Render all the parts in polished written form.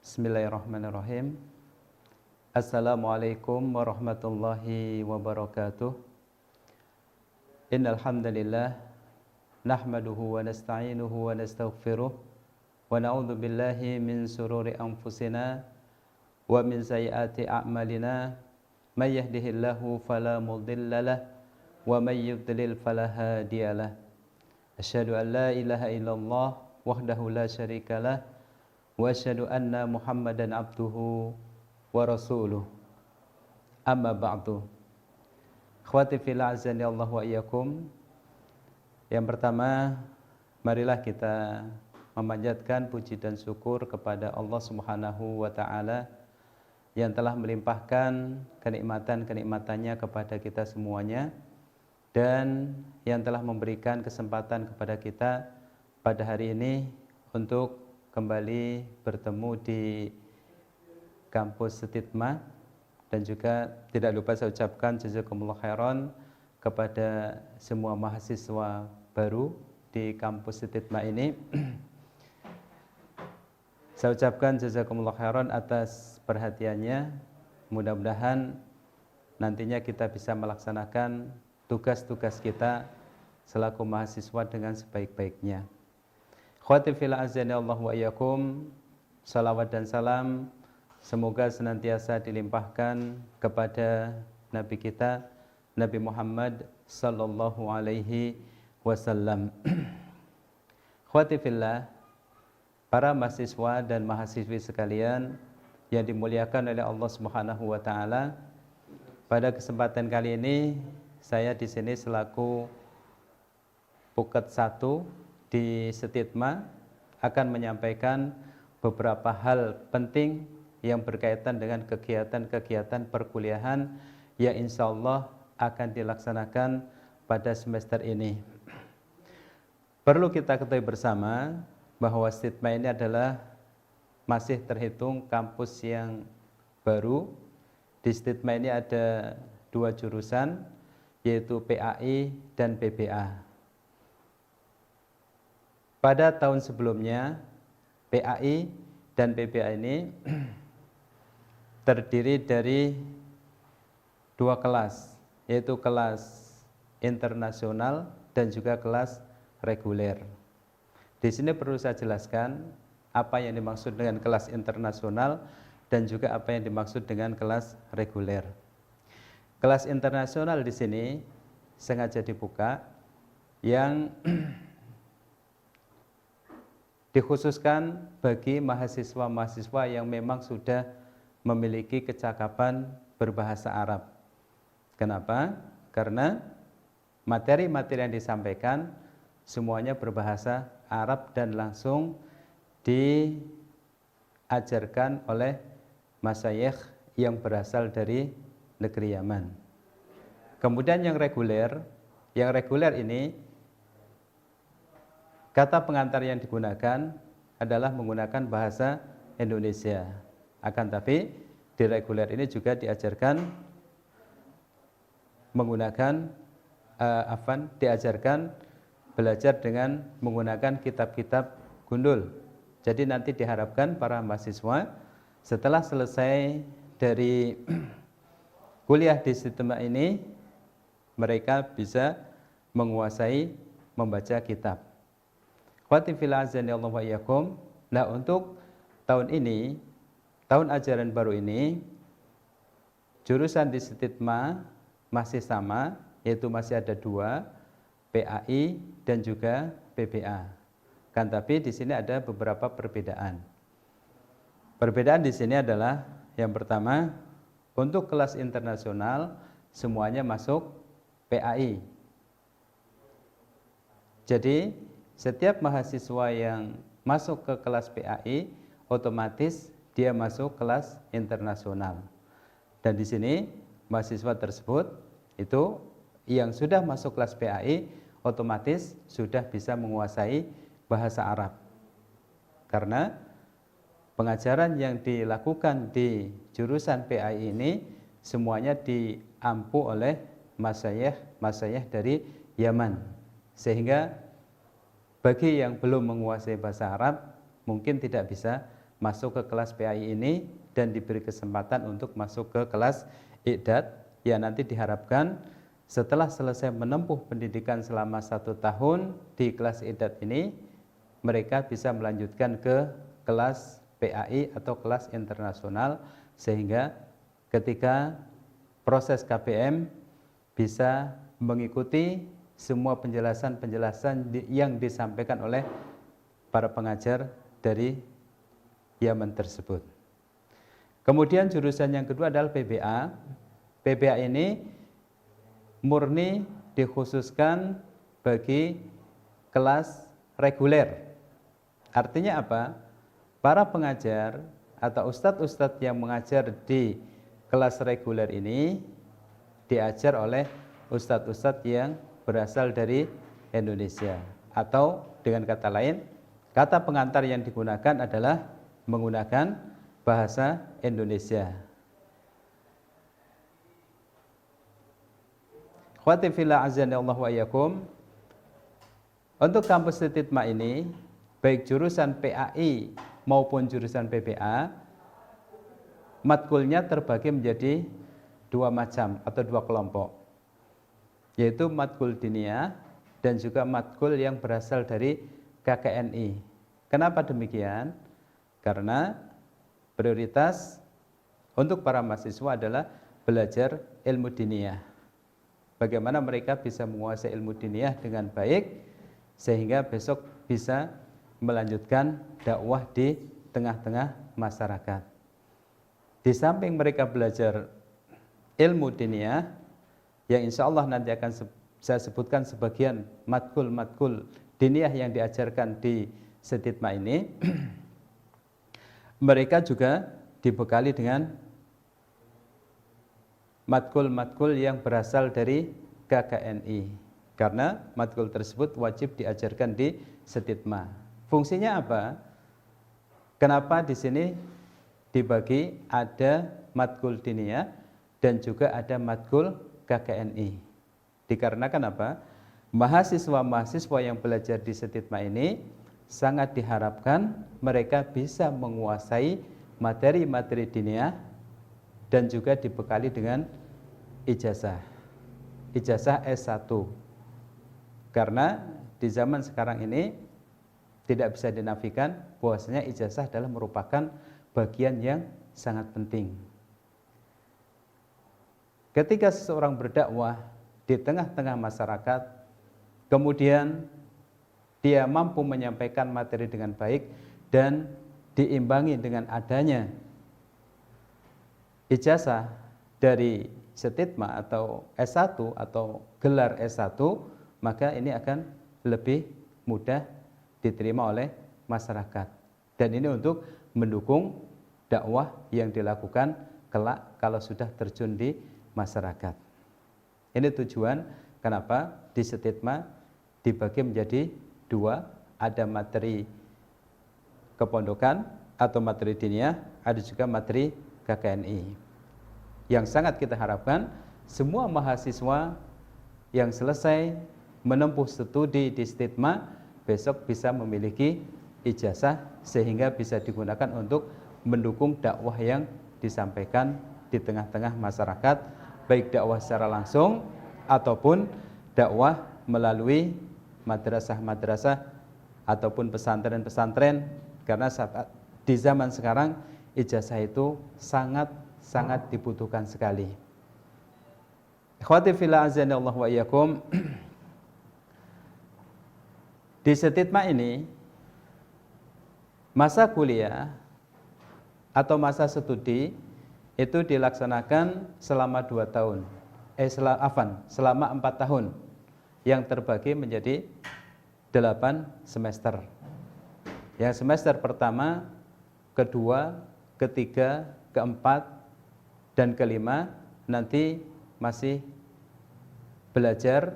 Bismillahirrahmanirrahim. Assalamualaikum warahmatullahi wabarakatuh. Innal hamdalillah nahmaduhu wa nasta'inuhu wa nastaghfiruh wa na'udzu billahi min sururi anfusina wa min sayyiati a'malina. May yahdihillahu fala mudhillalah wa may yudlil fala hadiyalah. Asyhadu an la ilaha illallah wahdahu la syarikalah wa asyhadu anna Muhammadan abduhu wa rasuluh. Amma ba'du. Akhwati fillah azani Allah wa iyyakum. Yang pertama, marilah kita memanjatkan puji dan syukur kepada Allah Subhanahu wa taala yang telah melimpahkan kenikmatan-kenikmatannya kepada kita semuanya dan yang telah memberikan kesempatan kepada kita pada hari ini untuk kembali bertemu di kampus Setitma, dan juga tidak lupa saya ucapkan jazakumullah khairan kepada semua mahasiswa baru di kampus Setitma ini. Saya ucapkan jazakumullah khairan atas perhatiannya. Mudah-mudahan nantinya kita bisa melaksanakan tugas-tugas kita selaku mahasiswa dengan sebaik-baiknya. Akhwati fillah azani Allah wa iyyakum. Salawat dan salam semoga senantiasa dilimpahkan kepada Nabi kita, Nabi Muhammad sallallahu alaihi wasallam. Akhwati fillah, para mahasiswa dan mahasiswi sekalian yang dimuliakan oleh Allah Subhanahu wa taala, pada kesempatan kali ini saya di sini selaku Puket 1 di Setitma akan menyampaikan beberapa hal penting yang berkaitan dengan kegiatan-kegiatan perkuliahan yang insya Allah akan dilaksanakan pada semester ini. Perlu kita ketahui bersama bahwa Setitma ini adalah masih terhitung kampus yang baru. Di Setitma ini ada 2 jurusan, yaitu PAI dan PBA. Pada tahun sebelumnya, PAI dan PBA ini terdiri dari 2 kelas, yaitu kelas internasional dan juga kelas reguler. Di sini perlu saya jelaskan apa yang dimaksud dengan kelas internasional dan juga apa yang dimaksud dengan kelas reguler. Kelas internasional di sini sengaja dibuka yang dikhususkan bagi mahasiswa-mahasiswa yang memang sudah memiliki kecakapan berbahasa Arab. Kenapa? Karena materi-materi yang disampaikan semuanya berbahasa Arab dan langsung diajarkan oleh masyayikh yang berasal dari negeri Yaman. Kemudian yang reguler ini kata pengantar yang digunakan adalah menggunakan bahasa Indonesia. Akan tapi di reguler ini juga diajarkan menggunakan diajarkan belajar dengan menggunakan kitab-kitab gundul. Jadi nanti diharapkan para mahasiswa setelah selesai dari kuliah di Setitma ini, mereka bisa menguasai membaca kitab. Akhwati fillah azani Allah wa iyyakum. Nah, untuk tahun ini, tahun ajaran baru ini, jurusan di Setitma masih sama, yaitu masih ada 2, PAI dan juga PBA. Kan tapi di sini ada beberapa perbedaan. Perbedaan di sini adalah yang pertama, untuk kelas internasional semuanya masuk PAI. Jadi setiap mahasiswa yang masuk ke kelas PAI otomatis dia masuk kelas internasional. Dan di sini mahasiswa tersebut itu yang sudah masuk kelas PAI otomatis sudah bisa menguasai bahasa Arab. Karena pengajaran yang dilakukan di jurusan PAI ini semuanya diampu oleh masyayikh dari Yaman. Sehingga bagi yang belum menguasai bahasa Arab mungkin tidak bisa masuk ke kelas PAI ini dan diberi kesempatan untuk masuk ke kelas Iqdad, yang nanti diharapkan setelah selesai menempuh pendidikan selama 1 tahun di kelas Iqdad ini, mereka bisa melanjutkan ke kelas PAI atau kelas internasional, sehingga ketika proses KBM bisa mengikuti semua penjelasan-penjelasan yang disampaikan oleh para pengajar dari Yaman tersebut. Kemudian jurusan yang kedua adalah PBA. PBA ini murni dikhususkan bagi kelas reguler. Artinya apa? Para pengajar atau ustadz-ustadz yang mengajar di kelas reguler ini diajar oleh ustadz-ustadz yang berasal dari Indonesia. Atau dengan kata lain, kata pengantar yang digunakan adalah menggunakan bahasa Indonesia. Khawati fillah azanillahu wa iyyakum. Untuk kampus Titma ini, baik jurusan PAI maupun jurusan PBA, matkulnya terbagi menjadi 2 macam atau 2 kelompok, yaitu matkul diniyah dan juga matkul yang berasal dari KKNI. Kenapa demikian? Karena prioritas untuk para mahasiswa adalah belajar ilmu diniyah. Bagaimana mereka bisa menguasai ilmu diniyah dengan baik sehingga besok bisa melanjutkan dakwah di tengah-tengah masyarakat. Di samping mereka belajar ilmu diniyah, yang insya Allah nanti akan saya sebutkan sebagian matkul-matkul diniyah yang diajarkan di Setitma ini, mereka juga dibekali dengan matkul-matkul yang berasal dari KKNI, karena matkul tersebut wajib diajarkan di Setitma. Fungsinya apa? Kenapa di sini dibagi ada matkul diniyah dan juga ada matkul KKNI? Dikarenakan apa? Mahasiswa-mahasiswa yang belajar di Setitma ini sangat diharapkan mereka bisa menguasai materi-materi diniyah dan juga dibekali dengan ijazah S1. Karena di zaman sekarang ini tidak bisa dinafikan bahwasanya ijazah adalah merupakan bagian yang sangat penting. Ketika seseorang berdakwah di tengah-tengah masyarakat, kemudian dia mampu menyampaikan materi dengan baik dan diimbangi dengan adanya ijazah dari Setitma atau S1 atau gelar S1, maka ini akan lebih mudah diterima oleh masyarakat. Dan ini untuk mendukung dakwah yang dilakukan kelak kalau sudah terjun di masyarakat. Ini tujuan kenapa di Setitma dibagi menjadi 2, ada materi kepondokan atau materi diniyah, ada juga materi KKNI. Yang sangat kita harapkan semua mahasiswa yang selesai menempuh studi di Setitma besok bisa memiliki ijazah sehingga bisa digunakan untuk mendukung dakwah yang disampaikan di tengah-tengah masyarakat, baik dakwah secara langsung ataupun dakwah melalui madrasah-madrasah ataupun pesantren-pesantren, karena di zaman sekarang ijazah itu sangat dibutuhkan sekali. Ikhwati fillah azanillahu wa iyyakum. Di Setitma ini masa kuliah atau masa studi itu dilaksanakan selama 2 tahun. Selama 4 tahun yang terbagi menjadi 8 semester. Yang semester pertama, kedua, ketiga, keempat, dan kelima nanti masih belajar.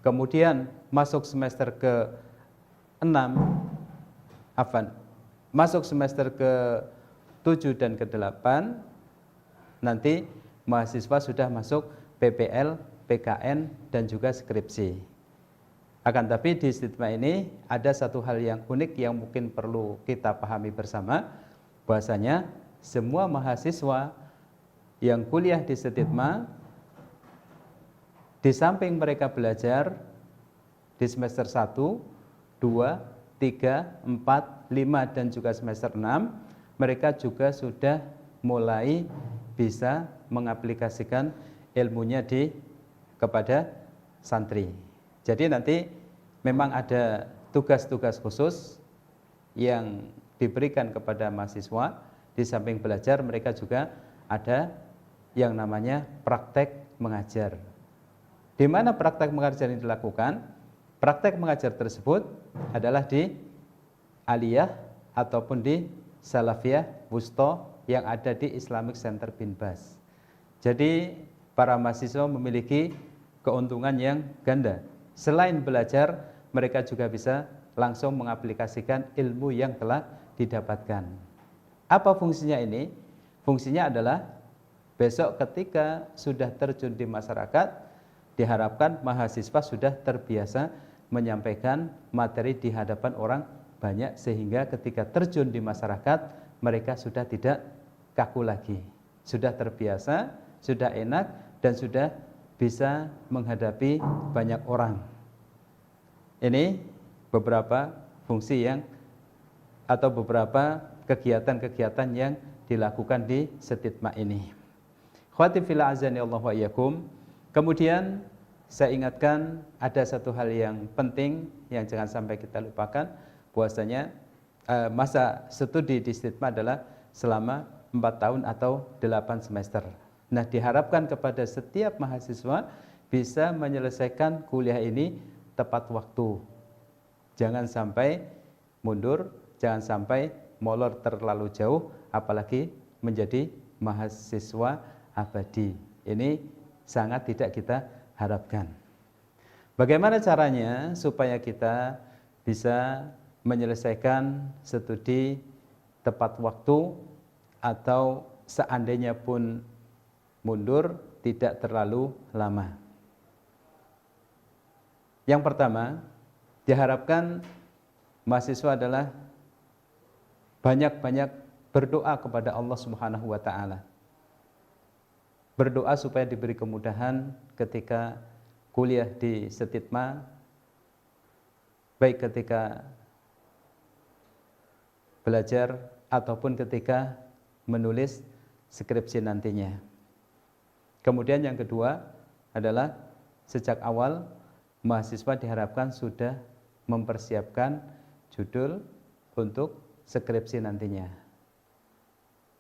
Kemudian masuk semester ke-6, masuk semester ke-7 dan ke-8, nanti mahasiswa sudah masuk PPL, PKN, dan juga skripsi. Akan tapi di Setitma ini ada satu hal yang unik yang mungkin perlu kita pahami bersama, bahwasanya semua mahasiswa yang kuliah di Setitma, di samping mereka belajar di semester 1, 2, 3, 4, 5 dan juga semester 6, mereka juga sudah mulai bisa mengaplikasikan ilmunya kepada santri. Jadi nanti memang ada tugas-tugas khusus yang diberikan kepada mahasiswa. Di samping belajar, mereka juga ada yang namanya praktek mengajar. Di mana praktek mengajar ini dilakukan? Praktek mengajar tersebut adalah di Aliyah ataupun di Salafiyah Wusto yang ada di Islamic Center Bin Baz. Jadi para mahasiswa memiliki keuntungan yang ganda. Selain belajar, mereka juga bisa langsung mengaplikasikan ilmu yang telah didapatkan. Apa fungsinya ini? Fungsinya adalah besok ketika sudah terjun di masyarakat, diharapkan mahasiswa sudah terbiasa menyampaikan materi di hadapan orang banyak, sehingga ketika terjun di masyarakat mereka sudah tidak kaku lagi, sudah terbiasa, sudah enak, dan sudah bisa menghadapi banyak orang. Ini beberapa fungsi atau beberapa kegiatan-kegiatan yang dilakukan di Setitma ini. Khawati fillah azani Allah wa iyyakum. Kemudian saya ingatkan ada satu hal yang penting yang jangan sampai kita lupakan, bahwasanya masa studi di Setitma adalah selama 4 tahun atau 8 semester. Nah, diharapkan kepada setiap mahasiswa bisa menyelesaikan kuliah ini tepat waktu. Jangan sampai mundur, jangan sampai molor terlalu jauh, apalagi menjadi mahasiswa abadi. Ini sangat tidak kita harapkan. Bagaimana caranya supaya kita bisa menyelesaikan studi tepat waktu, atau seandainya pun mundur tidak terlalu lama? Yang pertama, diharapkan mahasiswa adalah banyak-banyak berdoa kepada Allah Subhanahu wa taala. Berdoa supaya diberi kemudahan ketika kuliah di Setitma, baik ketika belajar ataupun ketika menulis skripsi nantinya. Kemudian yang kedua adalah sejak awal mahasiswa diharapkan sudah mempersiapkan judul untuk skripsi nantinya.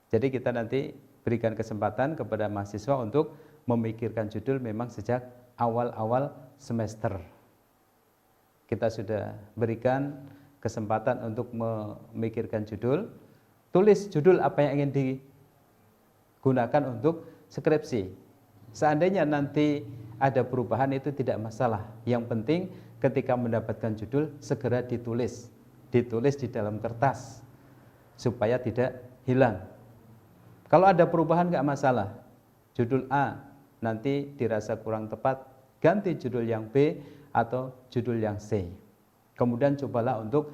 Jadi kita nanti berikan kesempatan kepada mahasiswa untuk memikirkan judul memang sejak awal-awal semester. Kita sudah berikan kesempatan untuk memikirkan judul, tulis judul apa yang ingin digunakan untuk skripsi. Seandainya nanti ada perubahan itu tidak masalah. Yang penting ketika mendapatkan judul segera ditulis di dalam kertas supaya tidak hilang. Kalau ada perubahan nggak masalah. Judul A nanti dirasa kurang tepat, ganti judul yang B atau judul yang C. Kemudian cobalah untuk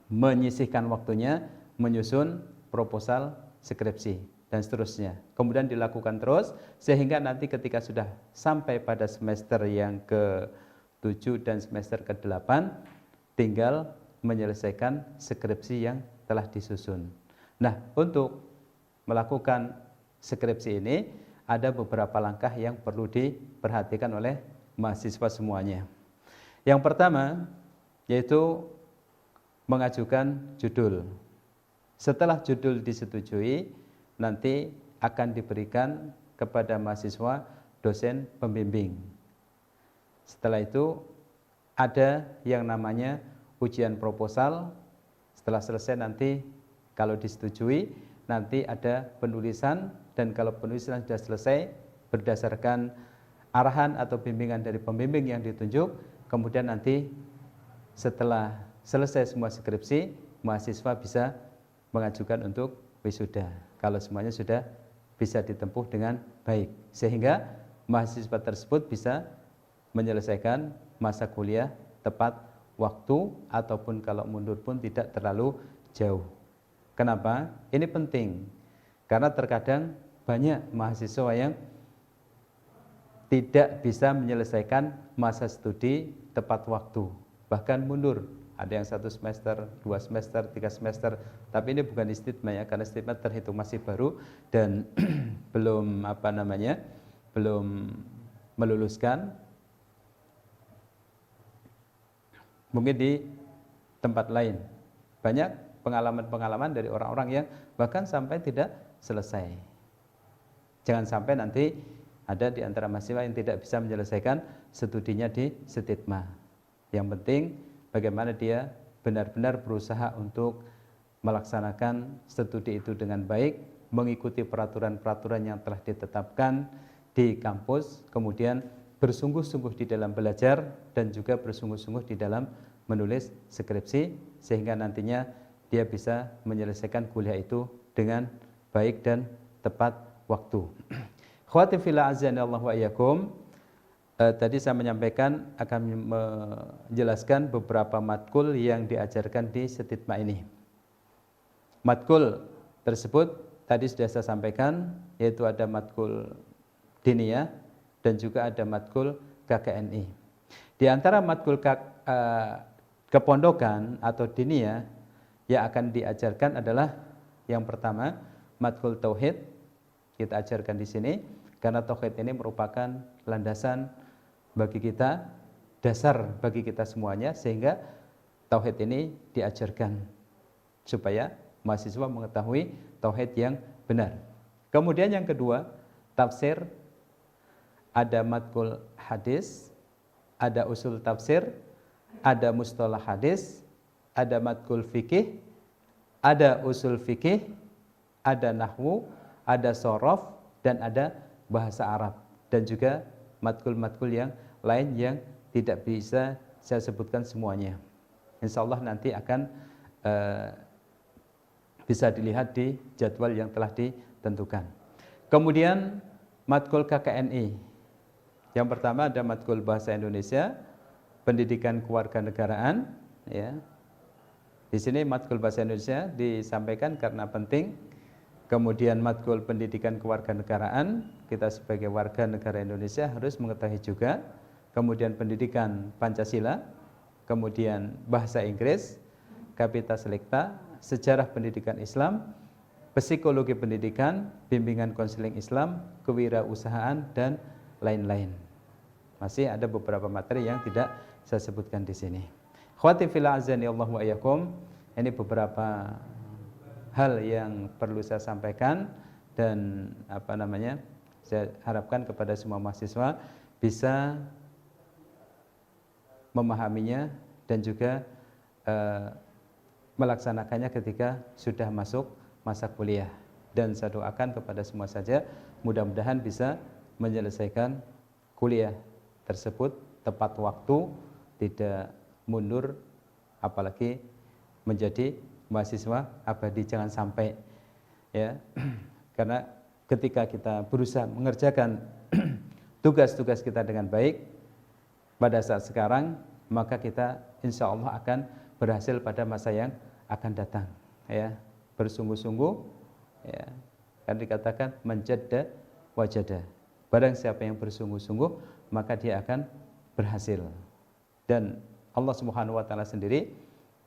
menyisihkan waktunya menyusun proposal skripsi dan seterusnya. Kemudian dilakukan terus sehingga nanti ketika sudah sampai pada semester yang ke-7 dan semester ke-8 tinggal menyelesaikan skripsi yang telah disusun. Nah, untuk melakukan skripsi ini ada beberapa langkah yang perlu diperhatikan oleh mahasiswa semuanya. Yang pertama yaitu mengajukan judul. Setelah judul disetujui, nanti akan diberikan kepada mahasiswa dosen pembimbing. Setelah itu ada yang namanya ujian proposal. Setelah selesai nanti kalau disetujui, nanti ada penulisan, dan kalau penulisan sudah selesai berdasarkan arahan atau bimbingan dari pembimbing yang ditunjuk, kemudian nanti setelah selesai semua skripsi, mahasiswa bisa mengajukan untuk wisuda kalau semuanya sudah bisa ditempuh dengan baik, sehingga mahasiswa tersebut bisa menyelesaikan masa kuliah tepat waktu, ataupun kalau mundur pun tidak terlalu jauh. Kenapa? Ini penting. Karena terkadang banyak mahasiswa yang tidak bisa menyelesaikan masa studi tepat waktu, bahkan mundur. Ada yang 1 semester, 2 semester, 3 semester. Tapi ini bukan istimewa ya, karena istimewa terhitung masih baru dan belum belum meluluskan. Mungkin di tempat lain banyak pengalaman-pengalaman dari orang-orang yang bahkan sampai tidak selesai. Jangan sampai nanti ada di antara mahasiswa yang tidak bisa menyelesaikan studinya di Stigma. Yang penting bagaimana dia benar-benar berusaha untuk melaksanakan studi itu dengan baik, mengikuti peraturan-peraturan yang telah ditetapkan di kampus, kemudian bersungguh-sungguh di dalam belajar dan juga bersungguh-sungguh di dalam menulis skripsi, sehingga nantinya dia bisa menyelesaikan kuliah itu dengan baik dan tepat waktu. Khawati fillah azza Allah wa iyyakum. Tadi saya menyampaikan akan menjelaskan beberapa matkul yang diajarkan di Stigma ini. Matkul tersebut tadi sudah saya sampaikan, yaitu ada matkul diniyah dan juga ada matkul KKNI. Di antara matkul kepondokan atau diniyah yang akan diajarkan adalah yang pertama matkul tauhid. Kita ajarkan di sini karena tauhid ini merupakan landasan bagi kita, dasar bagi kita semuanya, sehingga tauhid ini diajarkan supaya mahasiswa mengetahui tauhid yang benar. Kemudian yang kedua, tafsir, ada matkul hadis, ada usul tafsir, ada mustalah hadis, ada matkul fikih, ada usul fikih, ada nahwu, ada sorof, dan ada bahasa Arab, dan juga matkul-matkul yang lain yang tidak bisa saya sebutkan semuanya. Insya Allah nanti akan bisa dilihat di jadwal yang telah ditentukan. Kemudian matkul KKNI. Yang pertama ada matkul bahasa Indonesia, pendidikan kewarganegaraan. Ya. Di sini matkul bahasa Indonesia disampaikan karena penting. Kemudian matkul pendidikan kewarganegaraan, kita sebagai warga negara Indonesia harus mengetahui juga. Kemudian pendidikan Pancasila, kemudian bahasa Inggris, Kapita Selekta, sejarah pendidikan Islam, psikologi pendidikan, bimbingan konseling Islam, kewirausahaan, dan lain-lain. Masih ada beberapa materi yang tidak saya sebutkan di sini. Khawati fillah azani Allah wa iyyakum. Ini beberapa hal yang perlu saya sampaikan dan saya harapkan kepada semua mahasiswa bisa memahaminya dan juga melaksanakannya ketika sudah masuk masa kuliah. Dan saya doakan kepada semua saja mudah-mudahan bisa menyelesaikan kuliah tersebut tepat waktu, tidak mundur, apalagi menjadi mahasiswa abadi, jangan sampai ya. Karena ketika kita berusaha mengerjakan tugas-tugas kita dengan baik pada saat sekarang, maka kita insya Allah akan berhasil pada masa yang akan datang. Ya, bersungguh-sungguh, ya, kan dikatakan menjadda wajada. Barang siapa yang bersungguh-sungguh, maka dia akan berhasil. Dan Allah Subhanahu wa taala sendiri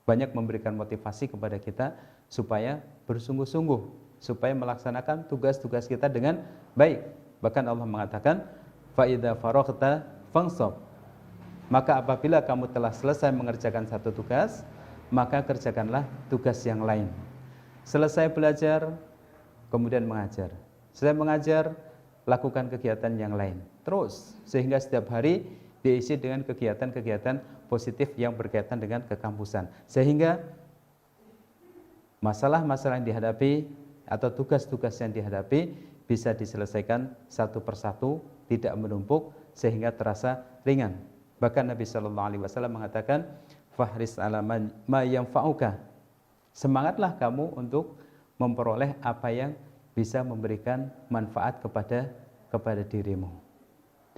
banyak memberikan motivasi kepada kita supaya bersungguh-sungguh, supaya melaksanakan tugas-tugas kita dengan baik. Bahkan Allah mengatakan, fa idza faraghta fansab. Maka apabila kamu telah selesai mengerjakan satu tugas, maka kerjakanlah tugas yang lain. Selesai belajar, kemudian mengajar. Selesai mengajar, lakukan kegiatan yang lain. Terus, sehingga setiap hari diisi dengan kegiatan-kegiatan positif yang berkaitan dengan kekampusan. Sehingga masalah-masalah yang dihadapi atau tugas-tugas yang dihadapi bisa diselesaikan satu persatu, tidak menumpuk, sehingga terasa ringan. Bahkan Nabi SAW mengatakan, fahris ala ma yanfa'uka. Semangatlah kamu untuk memperoleh apa yang bisa memberikan manfaat kepada dirimu.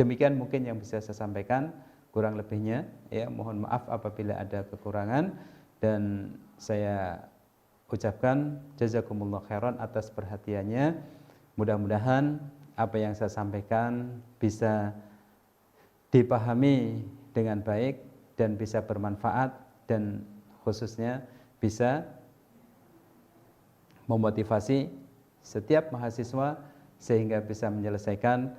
Demikian mungkin yang bisa saya sampaikan, kurang lebihnya ya mohon maaf apabila ada kekurangan, dan saya ucapkan jazakumullah khairan atas perhatiannya. Mudah-mudahan apa yang saya sampaikan bisa dipahami dengan baik dan bisa bermanfaat, dan khususnya bisa memotivasi setiap mahasiswa sehingga bisa menyelesaikan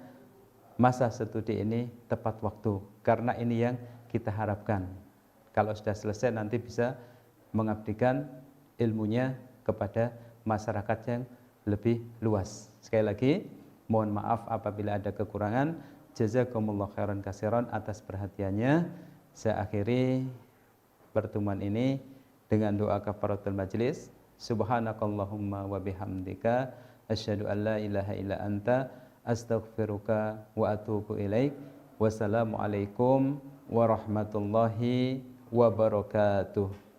masa studi ini tepat waktu. Karena ini yang kita harapkan. Kalau sudah selesai nanti bisa mengabdikan ilmunya kepada masyarakat yang lebih luas. Sekali lagi, mohon maaf apabila ada kekurangan. Jazakumullah khairan katsiran atas perhatiannya. Saya akhiri pertemuan ini dengan doa kafaratul majlis. Subhanakallahumma wa bihamdika asyhadu an la ilaha illa anta astaghfiruka wa atubu ilaik. Wassalamualaikum warahmatullahi wabarakatuh.